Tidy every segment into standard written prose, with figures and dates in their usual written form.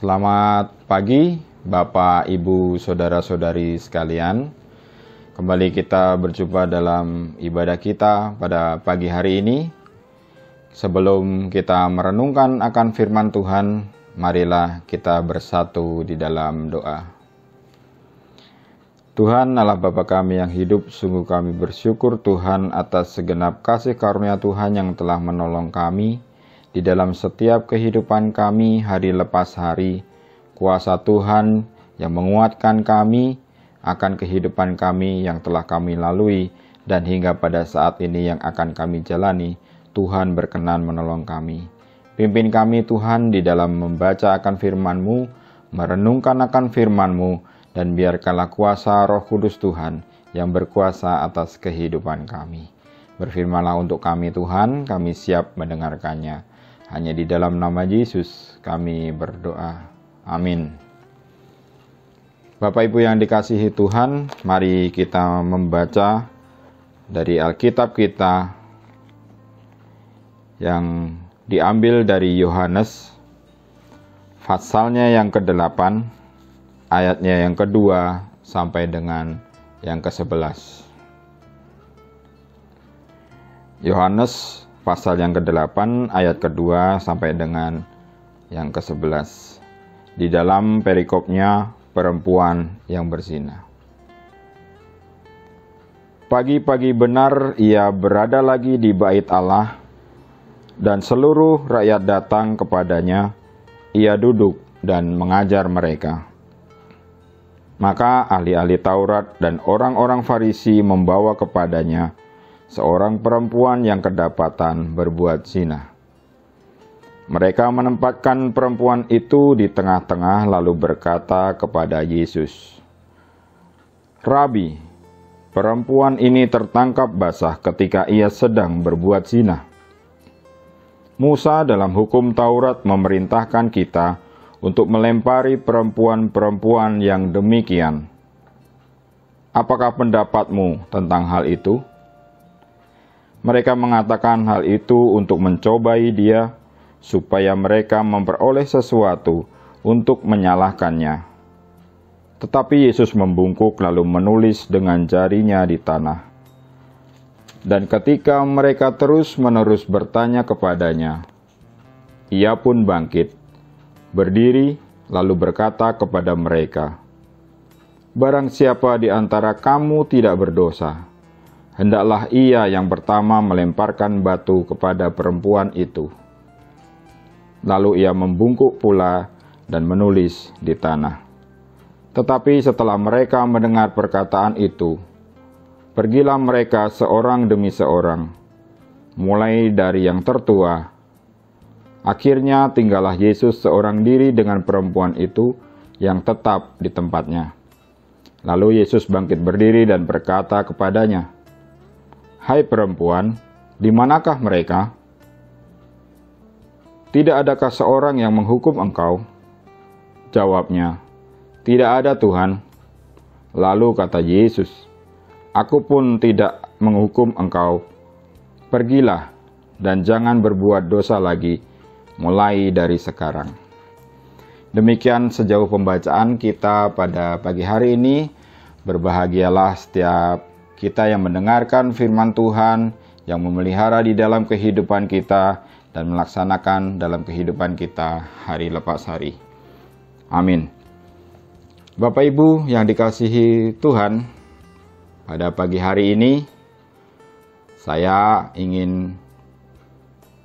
Selamat pagi Bapak, Ibu, Saudara-saudari sekalian. Kembali kita berjumpa dalam ibadah kita pada pagi hari ini. Sebelum kita merenungkan akan firman Tuhan, marilah kita bersatu di dalam doa. Tuhan Allah Bapa kami yang hidup, sungguh kami bersyukur Tuhan atas segenap kasih karunia Tuhan yang telah menolong kami di dalam setiap kehidupan kami hari lepas hari. Kuasa Tuhan yang menguatkan kami akan kehidupan kami yang telah kami lalui dan hingga pada saat ini yang akan kami jalani. Tuhan berkenan menolong kami. Pimpin kami Tuhan di dalam membaca akan firman-Mu, merenungkan akan firman-Mu, dan biarkanlah kuasa Roh Kudus Tuhan yang berkuasa atas kehidupan kami. Berfirmanlah untuk kami Tuhan, kami siap mendengarkannya. Hanya di dalam nama Yesus kami berdoa. Amin. Bapak Ibu yang dikasihi Tuhan, mari kita membaca dari Alkitab kita yang diambil dari Yohanes, pasalnya yang ke-8, ayatnya yang kedua sampai dengan yang ke-11. Yohanes pasal yang ke-8 ayat kedua sampai dengan yang ke-11. Di dalam perikopnya perempuan yang berzina. Pagi-pagi benar ia berada lagi di bait Allah, dan seluruh rakyat datang kepadanya. Ia duduk dan mengajar mereka. Maka ahli-ahli Taurat dan orang-orang Farisi membawa kepadanya seorang perempuan yang kedapatan berbuat zina. Mereka menempatkan perempuan itu di tengah-tengah lalu berkata kepada Yesus, "Rabi, perempuan ini tertangkap basah ketika ia sedang berbuat zina. Musa dalam hukum Taurat memerintahkan kita untuk melempari perempuan-perempuan yang demikian. Apakah pendapatmu tentang hal itu?" Mereka mengatakan hal itu untuk mencobai dia, supaya mereka memperoleh sesuatu untuk menyalahkannya. Tetapi Yesus membungkuk lalu menulis dengan jarinya di tanah. Dan ketika mereka terus-menerus bertanya kepadanya, ia pun bangkit, berdiri, lalu berkata kepada mereka, "Barang siapa di antara kamu tidak berdosa, hendaklah ia yang pertama melemparkan batu kepada perempuan itu." Lalu ia membungkuk pula dan menulis di tanah. Tetapi setelah mereka mendengar perkataan itu, pergilah mereka seorang demi seorang, mulai dari yang tertua. Akhirnya tinggallah Yesus seorang diri dengan perempuan itu yang tetap di tempatnya. Lalu Yesus bangkit berdiri dan berkata kepadanya, "Hai perempuan, di manakah mereka? Tidak adakah seorang yang menghukum engkau?" Jawabnya, "Tidak ada Tuhan." Lalu kata Yesus, "Aku pun tidak menghukum engkau. Pergilah dan jangan berbuat dosa lagi, mulai dari sekarang." Demikian sejauh pembacaan kita pada pagi hari ini. Berbahagialah setiap kita yang mendengarkan firman Tuhan, yang memelihara di dalam kehidupan kita, dan melaksanakan dalam kehidupan kita hari lepas hari. Amin. Bapak Ibu yang dikasihi Tuhan, pada pagi hari ini saya ingin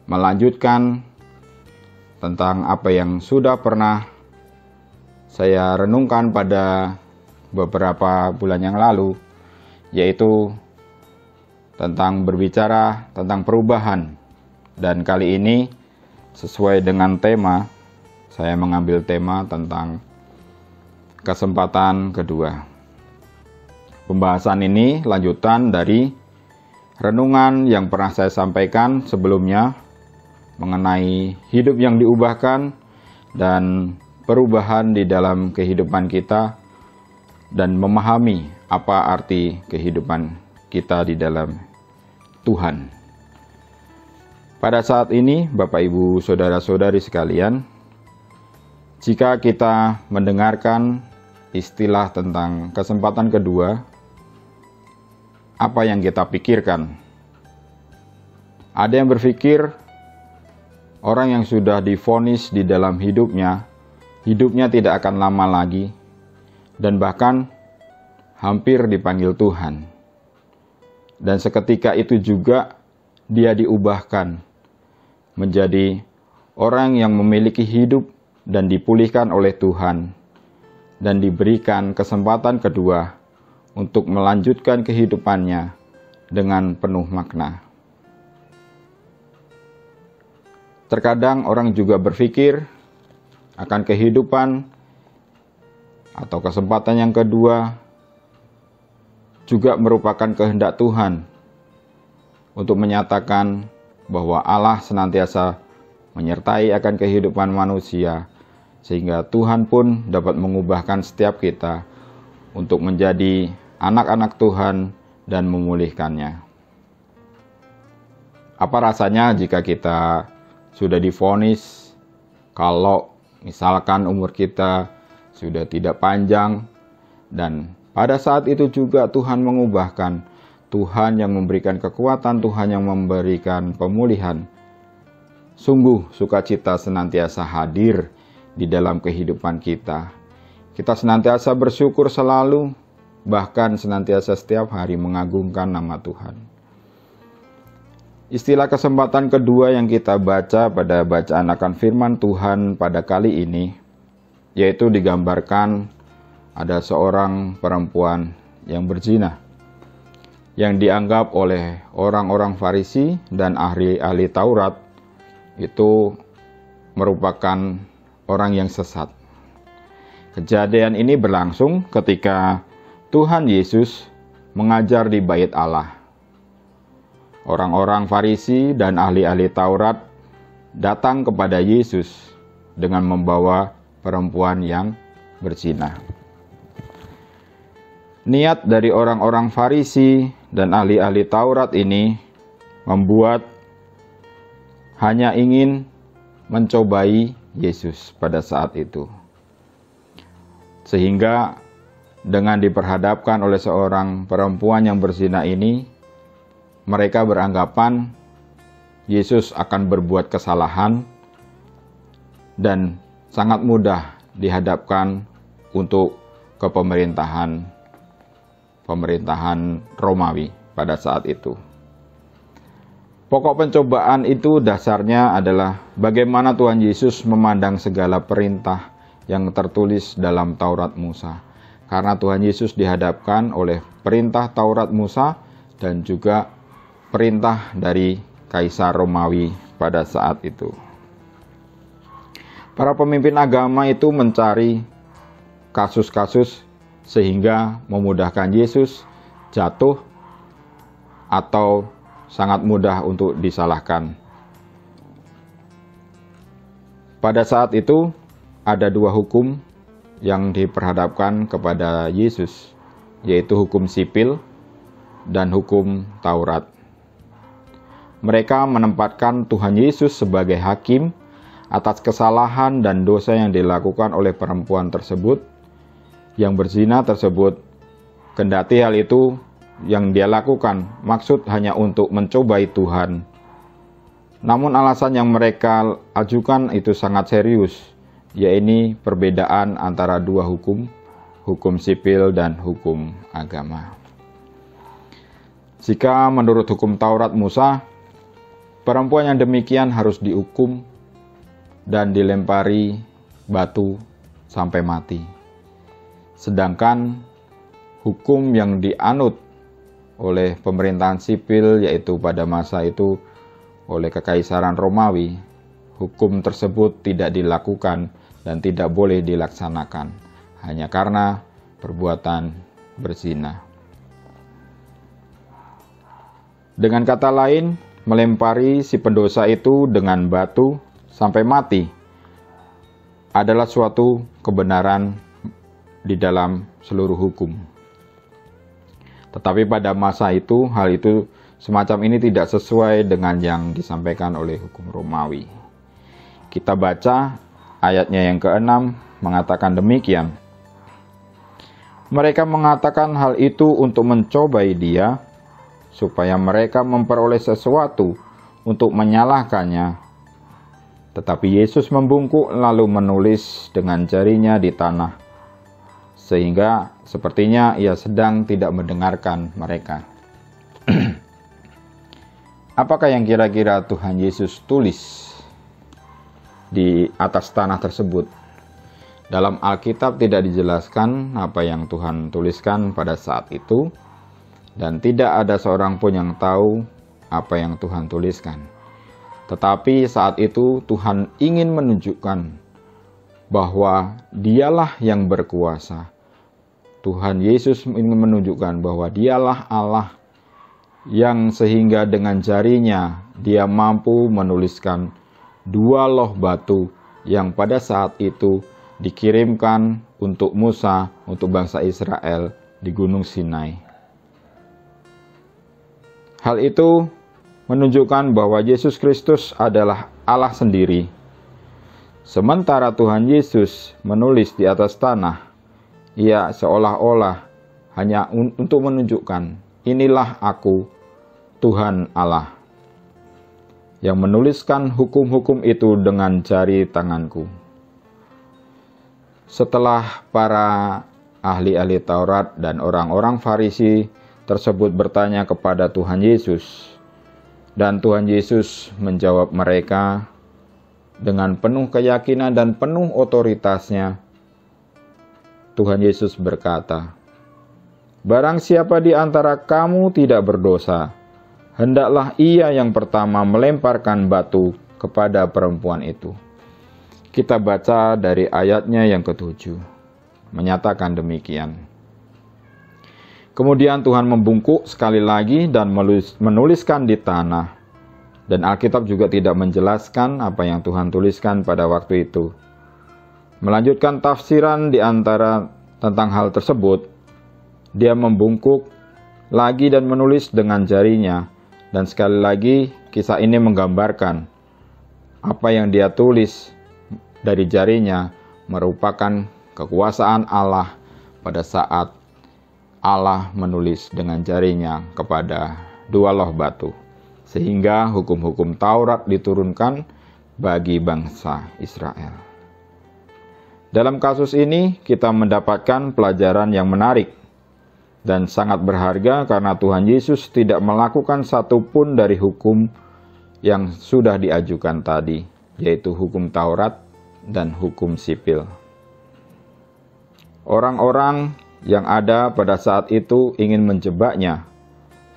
melanjutkan tentang apa yang sudah pernah saya renungkan pada beberapa bulan yang lalu, yaitu tentang berbicara tentang perubahan. Dan kali ini sesuai dengan tema, saya mengambil tema tentang kesempatan kedua. Pembahasan ini lanjutan dari renungan yang pernah saya sampaikan sebelumnya mengenai hidup yang diubahkan dan perubahan di dalam kehidupan kita, dan memahami apa arti kehidupan kita di dalam Tuhan. Pada saat ini, Bapak Ibu Saudara-saudari sekalian, Jika kita mendengarkan istilah tentang kesempatan kedua, apa yang kita pikirkan? Ada yang berpikir orang yang sudah divonis di dalam hidupnya tidak akan lama lagi, dan bahkan hampir dipanggil Tuhan. Dan seketika itu juga dia diubahkan menjadi orang yang memiliki hidup dan dipulihkan oleh Tuhan, dan diberikan kesempatan kedua untuk melanjutkan kehidupannya dengan penuh makna. Terkadang orang juga berpikir akan kehidupan atau kesempatan yang kedua juga merupakan kehendak Tuhan untuk menyatakan bahwa Allah senantiasa menyertai akan kehidupan manusia, sehingga Tuhan pun dapat mengubahkan setiap kita untuk menjadi anak-anak Tuhan dan memulihkannya. Apa rasanya jika kita sudah divonis kalau misalkan umur kita sudah tidak panjang, dan pada saat itu juga Tuhan mengubahkan, Tuhan yang memberikan kekuatan, Tuhan yang memberikan pemulihan. Sungguh sukacita senantiasa hadir di dalam kehidupan kita. Kita senantiasa bersyukur selalu, bahkan senantiasa setiap hari mengagungkan nama Tuhan. Istilah kesempatan kedua yang kita baca pada bacaan akan firman Tuhan pada kali ini, yaitu digambarkan ada seorang perempuan yang berzina, yang dianggap oleh orang-orang Farisi dan ahli-ahli Taurat itu merupakan orang yang sesat. Kejadian ini berlangsung ketika Tuhan Yesus mengajar di Bait Allah. Orang-orang Farisi dan ahli-ahli Taurat datang kepada Yesus dengan membawa perempuan yang berzina. Niat dari orang-orang Farisi dan ahli-ahli Taurat ini membuat hanya ingin mencobai Yesus pada saat itu. Sehingga dengan diperhadapkan oleh seorang perempuan yang berzina ini, mereka beranggapan Yesus akan berbuat kesalahan dan sangat mudah dihadapkan untuk ke pemerintahan Romawi pada saat itu. Pokok pencobaan itu dasarnya adalah bagaimana Tuhan Yesus memandang segala perintah yang tertulis dalam Taurat Musa. Karena Tuhan Yesus dihadapkan oleh perintah Taurat Musa dan juga perintah dari Kaisar Romawi pada saat itu. Para pemimpin agama itu mencari kasus-kasus sehingga memudahkan Yesus jatuh atau sangat mudah untuk disalahkan. Pada saat itu ada dua hukum yang diperhadapkan kepada Yesus, yaitu hukum sipil dan hukum Taurat. Mereka menempatkan Tuhan Yesus sebagai hakim atas kesalahan dan dosa yang dilakukan oleh perempuan tersebut yang berzina tersebut. Kendati hal itu yang dia lakukan maksud hanya untuk mencobai Tuhan. Namun alasan yang mereka ajukan itu sangat serius, yaitu perbedaan antara dua hukum, hukum sipil dan hukum agama. Jika menurut hukum Taurat Musa, perempuan yang demikian harus dihukum dan dilempari batu sampai mati. Sedangkan hukum yang dianut oleh pemerintahan sipil, yaitu pada masa itu oleh Kekaisaran Romawi, hukum tersebut tidak dilakukan dan tidak boleh dilaksanakan hanya karena perbuatan berzina. Dengan kata lain, melempari si pendosa itu dengan batu sampai mati adalah suatu kebenaran di dalam seluruh hukum. Tetapi pada masa itu, hal itu semacam ini tidak sesuai dengan yang disampaikan oleh hukum Romawi. Kita baca ayatnya yang ke-6 mengatakan demikian. Mereka mengatakan hal itu untuk mencobai dia, supaya mereka memperoleh sesuatu untuk menyalahkannya. Tetapi Yesus membungkuk lalu menulis dengan jarinya di tanah, sehingga sepertinya ia sedang tidak mendengarkan mereka. Apakah yang kira-kira Tuhan Yesus tulis di atas tanah tersebut? Dalam Alkitab tidak dijelaskan apa yang Tuhan tuliskan pada saat itu, dan tidak ada seorang pun yang tahu apa yang Tuhan tuliskan. Tetapi saat itu Tuhan ingin menunjukkan bahwa Dialah yang berkuasa. Tuhan Yesus ingin menunjukkan bahwa Dialah Allah yang sehingga dengan jarinya Dia mampu menuliskan 2 loh batu yang pada saat itu dikirimkan untuk Musa, untuk bangsa Israel di Gunung Sinai. Hal itu menunjukkan bahwa Yesus Kristus adalah Allah sendiri. Sementara Tuhan Yesus menulis di atas tanah, ia seolah-olah hanya untuk menunjukkan, inilah aku, Tuhan Allah, yang menuliskan hukum-hukum itu dengan jari tanganku. Setelah para ahli-ahli Taurat dan orang-orang Farisi tersebut bertanya kepada Tuhan Yesus, dan Tuhan Yesus menjawab mereka dengan penuh keyakinan dan penuh otoritasnya. Tuhan Yesus berkata, "Barang siapa di antara kamu tidak berdosa, hendaklah ia yang pertama melemparkan batu kepada perempuan itu." Kita baca dari ayatnya yang ke-7, menyatakan demikian. Kemudian Tuhan membungkuk sekali lagi dan menuliskan di tanah. Dan Alkitab juga tidak menjelaskan apa yang Tuhan tuliskan pada waktu itu. Melanjutkan tafsiran di antara tentang hal tersebut, Dia membungkuk lagi dan menulis dengan jarinya. Dan sekali lagi kisah ini menggambarkan apa yang Dia tulis dari jarinya merupakan kekuasaan Allah pada saat Allah menulis dengan jarinya kepada 2 loh batu, sehingga hukum-hukum Taurat diturunkan bagi bangsa Israel. Dalam kasus ini kita mendapatkan pelajaran yang menarik dan sangat berharga karena Tuhan Yesus tidak melakukan satupun dari hukum yang sudah diajukan tadi, yaitu hukum Taurat dan hukum sipil. Orang-orang yang ada pada saat itu ingin menjebaknya,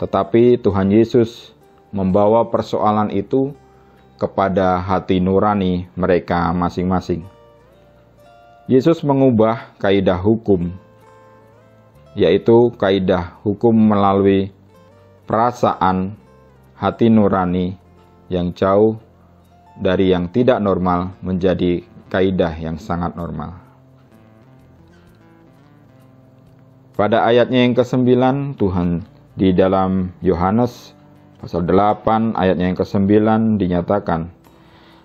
tetapi Tuhan Yesus membawa persoalan itu kepada hati nurani mereka masing-masing. Yesus mengubah kaidah hukum, yaitu kaidah hukum melalui perasaan hati nurani yang jauh dari yang tidak normal menjadi kaidah yang sangat normal. Pada ayatnya yang ke-9, Tuhan di dalam Yohanes pasal 8 ayatnya yang ke-9 dinyatakan,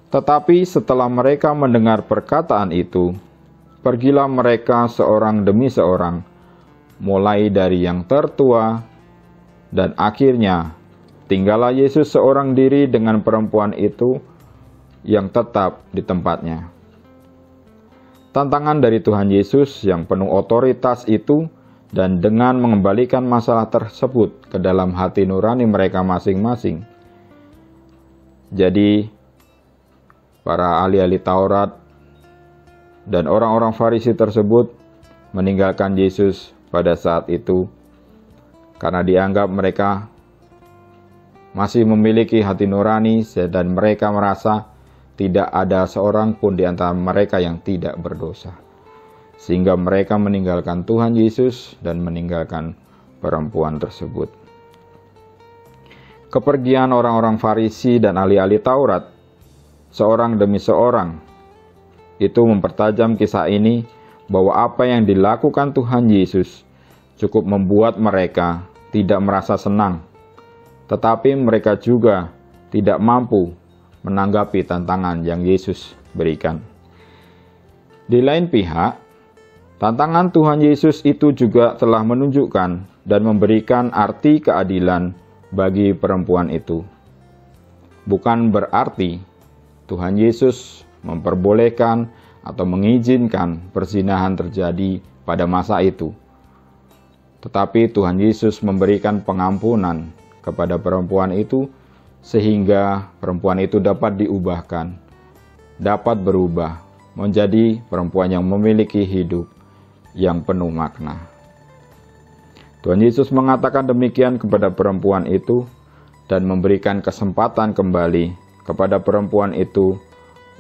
"Tetapi setelah mereka mendengar perkataan itu, pergilah mereka seorang demi seorang, mulai dari yang tertua, dan akhirnya tinggallah Yesus seorang diri dengan perempuan itu yang tetap di tempatnya." Tantangan dari Tuhan Yesus yang penuh otoritas itu, dan dengan mengembalikan masalah tersebut ke dalam hati nurani mereka masing-masing. Jadi, para ahli-ahli Taurat dan orang-orang Farisi tersebut meninggalkan Yesus pada saat itu karena dianggap mereka masih memiliki hati nurani dan mereka merasa tidak ada seorang pun di antara mereka yang tidak berdosa. Sehingga mereka meninggalkan Tuhan Yesus dan meninggalkan perempuan tersebut. Kepergian orang-orang Farisi dan ahli-ahli Taurat, seorang demi seorang, itu mempertajam kisah ini bahwa apa yang dilakukan Tuhan Yesus cukup membuat mereka tidak merasa senang, tetapi mereka juga tidak mampu menanggapi tantangan yang Yesus berikan. Di lain pihak, tantangan Tuhan Yesus itu juga telah menunjukkan dan memberikan arti keadilan bagi perempuan itu. Bukan berarti Tuhan Yesus memperbolehkan atau mengizinkan perzinahan terjadi pada masa itu. Tetapi Tuhan Yesus memberikan pengampunan kepada perempuan itu sehingga perempuan itu dapat diubahkan, dapat berubah menjadi perempuan yang memiliki hidup yang penuh makna. Tuhan Yesus mengatakan demikian kepada perempuan itu dan memberikan kesempatan kembali kepada perempuan itu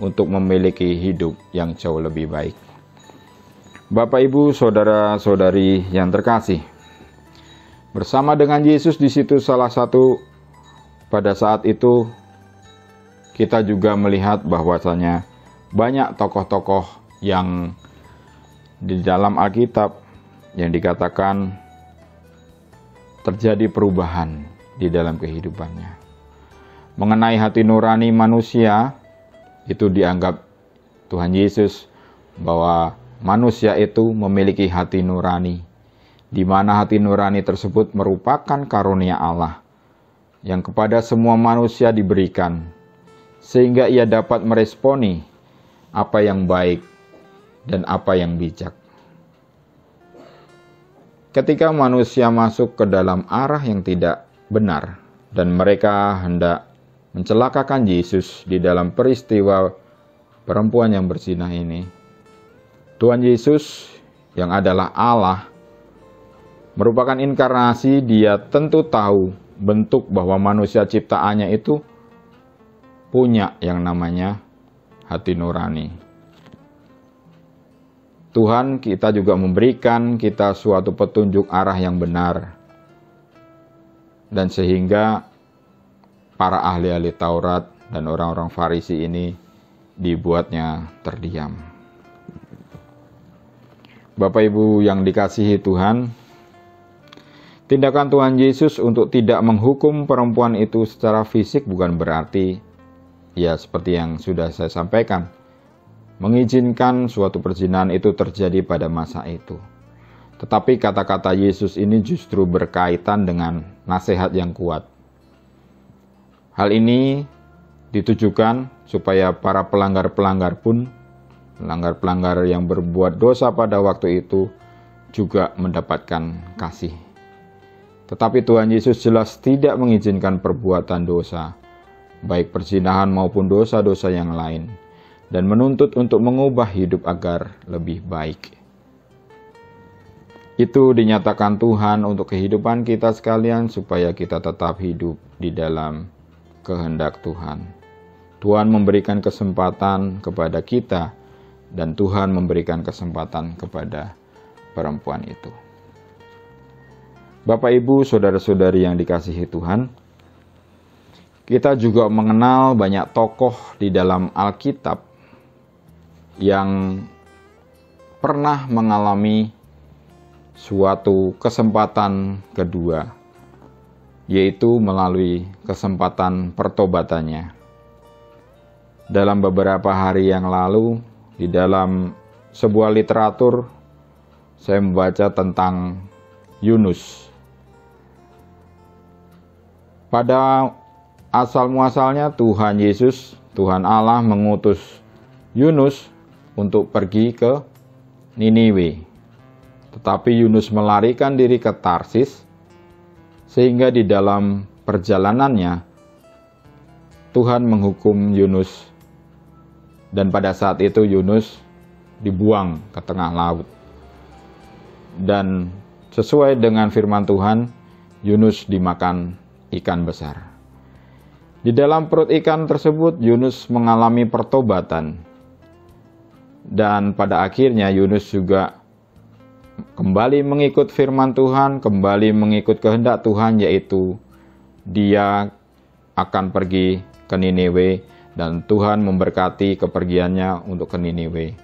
untuk memiliki hidup yang jauh lebih baik. Bapak, Ibu, saudara-saudari yang terkasih, bersama dengan Yesus di situ salah satu pada saat itu kita juga melihat bahwasanya banyak tokoh-tokoh yang di dalam Alkitab yang dikatakan terjadi perubahan di dalam kehidupannya. Mengenai hati nurani manusia, itu dianggap Tuhan Yesus bahwa manusia itu memiliki hati nurani, di mana hati nurani tersebut merupakan karunia Allah yang kepada semua manusia diberikan, sehingga ia dapat meresponi apa yang baik dan apa yang bijak. Ketika manusia masuk ke dalam arah yang tidak benar dan mereka hendak mencelakakan Yesus di dalam peristiwa perempuan yang berzinah ini, Tuhan Yesus yang adalah Allah merupakan inkarnasi. Dia tentu tahu bentuk bahwa manusia ciptaannya itu punya yang namanya hati nurani. Tuhan kita juga memberikan kita suatu petunjuk arah yang benar, dan sehingga para ahli-ahli Taurat dan orang-orang Farisi ini dibuatnya terdiam. Bapak Ibu yang dikasihi Tuhan, tindakan Tuhan Yesus untuk tidak menghukum perempuan itu secara fisik bukan berarti, ya seperti yang sudah saya sampaikan, mengizinkan suatu perzinahan itu terjadi pada masa itu. Tetapi kata-kata Yesus ini justru berkaitan dengan nasihat yang kuat. Hal ini ditujukan supaya para pelanggar-pelanggar pun, pelanggar-pelanggar yang berbuat dosa pada waktu itu juga mendapatkan kasih. Tetapi Tuhan Yesus jelas tidak mengizinkan perbuatan dosa, baik perzinahan maupun dosa-dosa yang lain, dan menuntut untuk mengubah hidup agar lebih baik. Itu dinyatakan Tuhan untuk kehidupan kita sekalian supaya kita tetap hidup di dalam kehendak Tuhan. Tuhan memberikan kesempatan kepada kita dan Tuhan memberikan kesempatan kepada perempuan itu. Bapak, Ibu, saudara-saudari yang dikasihi Tuhan, kita juga mengenal banyak tokoh di dalam Alkitab yang pernah mengalami suatu kesempatan kedua, yaitu melalui kesempatan pertobatannya. Dalam beberapa hari yang lalu, di dalam sebuah literatur, saya membaca tentang Yunus. Pada asal-muasalnya Tuhan Yesus, Tuhan Allah mengutus Yunus untuk pergi ke Niniwe. Tetapi Yunus melarikan diri ke Tarsis, sehingga di dalam perjalanannya Tuhan menghukum Yunus, dan pada saat itu Yunus dibuang ke tengah laut. Dan sesuai dengan firman Tuhan, Yunus dimakan ikan besar. Di dalam perut ikan tersebut Yunus mengalami pertobatan, dan pada akhirnya Yunus juga kembali mengikut firman Tuhan, kembali mengikut kehendak Tuhan, yaitu dia akan pergi ke Niniwe dan Tuhan memberkati kepergiannya untuk ke Niniwe.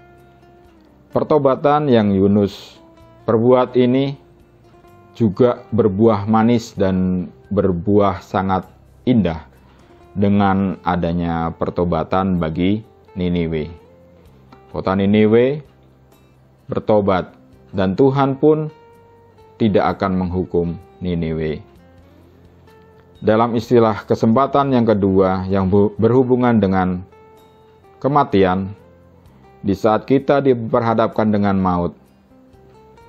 Pertobatan yang Yunus perbuat ini juga berbuah manis dan berbuah sangat indah dengan adanya pertobatan bagi Niniwe. Kota Niniwe bertobat, dan Tuhan pun tidak akan menghukum Niniwe. Dalam istilah kesempatan yang kedua yang berhubungan dengan kematian, di saat kita diperhadapkan dengan maut,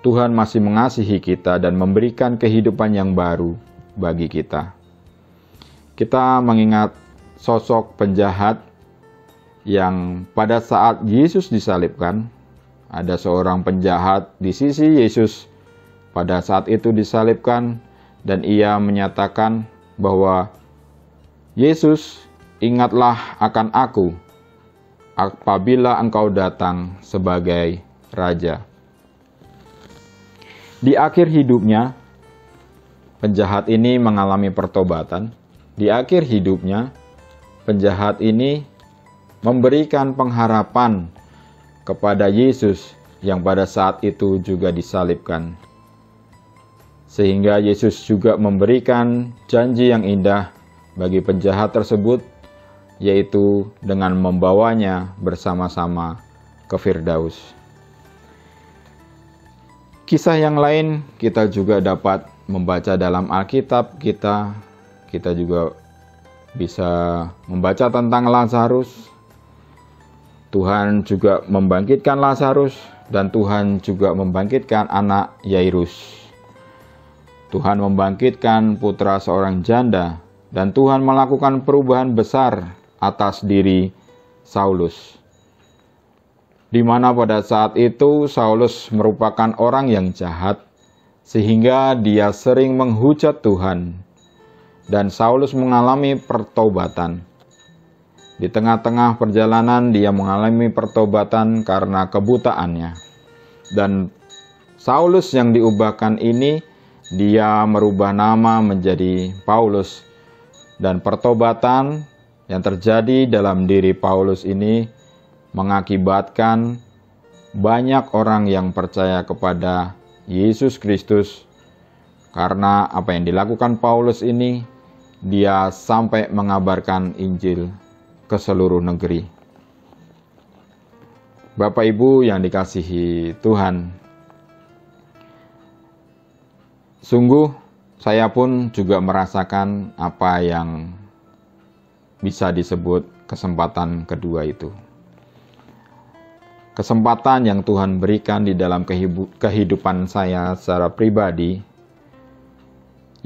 Tuhan masih mengasihi kita dan memberikan kehidupan yang baru bagi kita. Kita mengingat sosok penjahat yang pada saat Yesus disalibkan, ada seorang penjahat di sisi Yesus pada saat itu disalibkan, dan ia menyatakan bahwa Yesus, ingatlah akan aku apabila engkau datang sebagai Raja. Di akhir hidupnya, penjahat ini mengalami pertobatan. Di akhir hidupnya, penjahat ini memberikan pengharapan kepada Yesus yang pada saat itu juga disalibkan. Sehingga Yesus juga memberikan janji yang indah bagi penjahat tersebut, yaitu dengan membawanya bersama-sama ke Firdaus. Kisah yang lain kita juga dapat membaca dalam Alkitab kita. Kita juga bisa membaca tentang Lazarus. Tuhan juga membangkitkan Lazarus, dan Tuhan juga membangkitkan anak Yairus. Tuhan membangkitkan putra seorang janda, dan Tuhan melakukan perubahan besar atas diri Saulus. Di mana pada saat itu Saulus merupakan orang yang jahat, sehingga dia sering menghujat Tuhan, dan Saulus mengalami pertobatan. Di tengah-tengah perjalanan dia mengalami pertobatan karena kebutaannya. Dan Saulus yang diubahkan ini, dia merubah nama menjadi Paulus. Dan pertobatan yang terjadi dalam diri Paulus ini mengakibatkan banyak orang yang percaya kepada Yesus Kristus. Karena apa yang dilakukan Paulus ini, dia sampai mengabarkan Injil ke seluruh negeri. Bapak Ibu yang dikasihi Tuhan, sungguh saya pun juga merasakan apa yang bisa disebut kesempatan kedua itu. Kesempatan yang Tuhan berikan di dalam kehidupan saya secara pribadi,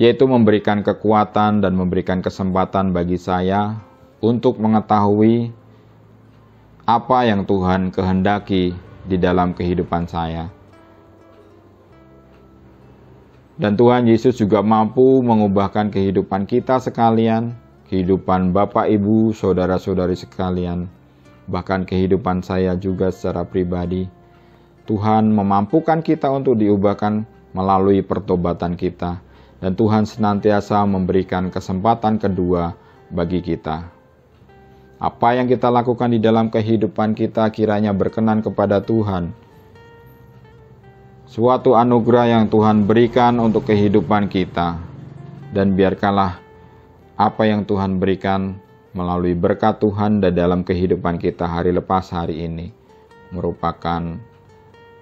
yaitu memberikan kekuatan dan memberikan kesempatan bagi saya untuk mengetahui apa yang Tuhan kehendaki di dalam kehidupan saya. Dan Tuhan Yesus juga mampu mengubahkan kehidupan kita sekalian, kehidupan Bapak, Ibu, saudara-saudari sekalian, bahkan kehidupan saya juga secara pribadi. Tuhan memampukan kita untuk diubahkan melalui pertobatan kita, dan Tuhan senantiasa memberikan kesempatan kedua bagi kita. Apa yang kita lakukan di dalam kehidupan kita kiranya berkenan kepada Tuhan. Suatu anugerah yang Tuhan berikan untuk kehidupan kita. Dan biarkanlah apa yang Tuhan berikan melalui berkat Tuhan dan dalam kehidupan kita hari lepas hari ini merupakan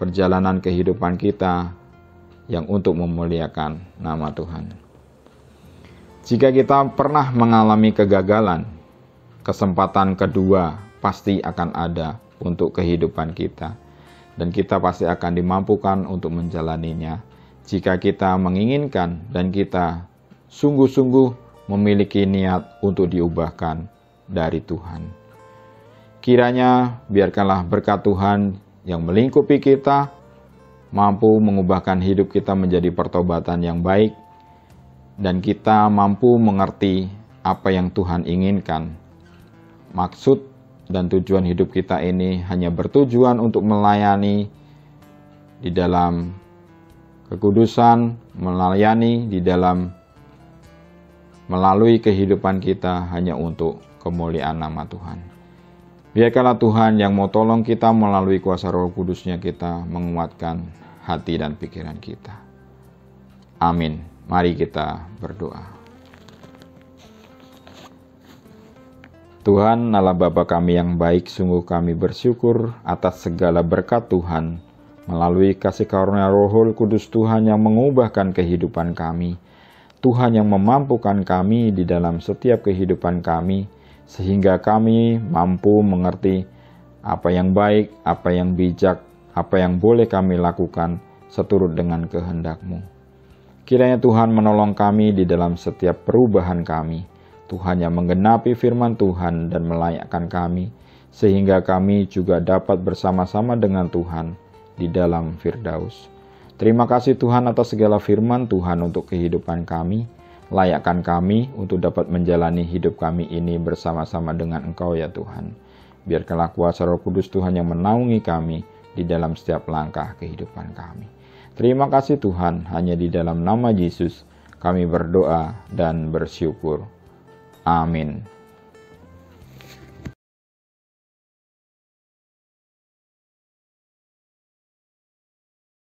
perjalanan kehidupan kita yang untuk memuliakan nama Tuhan. Jika kita pernah mengalami kegagalan, kesempatan kedua pasti akan ada untuk kehidupan kita. Dan kita pasti akan dimampukan untuk menjalaninya jika kita menginginkan dan kita sungguh-sungguh memiliki niat untuk diubahkan dari Tuhan. Kiranya biarkanlah berkat Tuhan yang melingkupi kita mampu mengubahkan hidup kita menjadi pertobatan yang baik, dan kita mampu mengerti apa yang Tuhan inginkan. Maksud dan tujuan hidup kita ini hanya bertujuan untuk melayani di dalam kekudusan, melayani di dalam melalui kehidupan kita hanya untuk kemuliaan nama Tuhan. Biarkanlah Tuhan yang mau tolong kita melalui kuasa Roh Kudus-Nya kita menguatkan hati dan pikiran kita. Amin. Mari kita berdoa. Tuhan Allah Bapa kami yang baik, sungguh kami bersyukur atas segala berkat Tuhan Melalui kasih karunia Roh Kudus Tuhan yang mengubahkan kehidupan kami, Tuhan yang memampukan kami di dalam setiap kehidupan kami, sehingga kami mampu mengerti apa yang baik, apa yang bijak, apa yang boleh kami lakukan seturut dengan kehendak-Mu. Kiranya Tuhan menolong kami di dalam setiap perubahan kami. Tuhan yang menggenapi firman Tuhan dan melayakkan kami, sehingga kami juga dapat bersama-sama dengan Tuhan di dalam Firdaus. Terima kasih Tuhan atas segala firman Tuhan untuk kehidupan kami. Layakkan kami untuk dapat menjalani hidup kami ini bersama-sama dengan Engkau ya Tuhan. Biarkanlah kuasa Roh Kudus Tuhan yang menaungi kami di dalam setiap langkah kehidupan kami. Terima kasih Tuhan, hanya di dalam nama Yesus kami berdoa dan bersyukur. Amin.